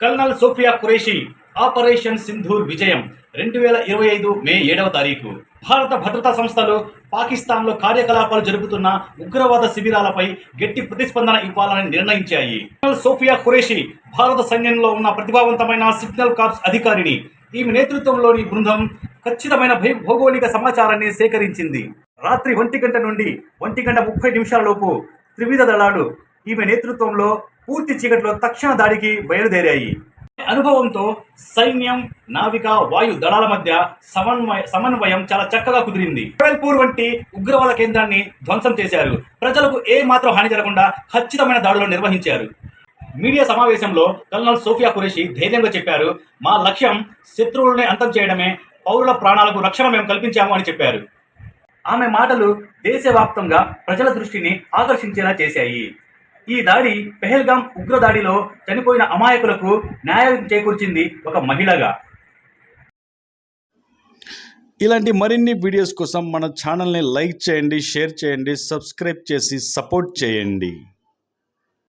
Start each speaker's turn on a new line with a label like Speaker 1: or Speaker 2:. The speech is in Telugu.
Speaker 1: కల్నల్ సోఫియా ఖురేషీ ఆపరేషన్ సింధూర్ విజయం 2025 మే 7వ తారీఖు. భారత భద్రతా సంస్థలు పాకిస్తాన్లో కార్యకలాపాలు జరుపుతున్న ఉగ్రవాద శిబిరాలపై గట్టి ప్రతిస్పందన ఇవ్వాలని నిర్ణయించాయి. కల్నల్ సోఫియా ఖురేషీ భారత సైన్యంలో ఉన్న ప్రతిభావంతమైన సిగ్నల్ కార్ప్స్ అధికారిని. ఈమె నేతృత్వంలోని బృందం ఖచ్చితమైన భౌగోళిక సమాచారాన్ని సేకరించింది. రాత్రి 1 గంట నుండి 1:30 లోపు త్రివిధ దళాలు ఈమె నేతృత్వంలో పూర్తి చీకట్లో తక్షణ దాడికి బయలుదేరాయి. అనుభవంతో సైన్యం, నావిక, వాయు దళాల మధ్య సమన్వయం చాలా చక్కగా కుదిరింది. జబల్పూర్ వంటి ఉగ్రవాద కేంద్రాన్ని ధ్వంసం చేశారు. ప్రజలకు ఏ మాత్రం హాని జరగకుండా ఖచ్చితమైన దాడులు నిర్వహించారు. మీడియా సమావేశంలో కల్నల్ సోఫియా ఖురేషీ ధైర్యంగా చెప్పారు, మా లక్ష్యం శత్రువుల్ని అంతం చేయడమే, పౌరుల ప్రాణాలకు రక్షణ మేము కల్పించాము అని చెప్పారు. ఆమె మాటలు దేశవ్యాప్తంగా ప్రజల దృష్టిని ఆకర్షించేలా చేశాయి. ఈ దాడి పెహల్గాం ఉగ్రదాడిలో చనిపోయిన అమాయకులకు న్యాయం చేకూర్చింది ఒక మహిళగా.
Speaker 2: ఇలాంటి మరిన్ని వీడియోస్ కోసం మన ఛానల్ని లైక్ చేయండి, షేర్ చేయండి, సబ్స్క్రైబ్ చేసి సపోర్ట్ చేయండి.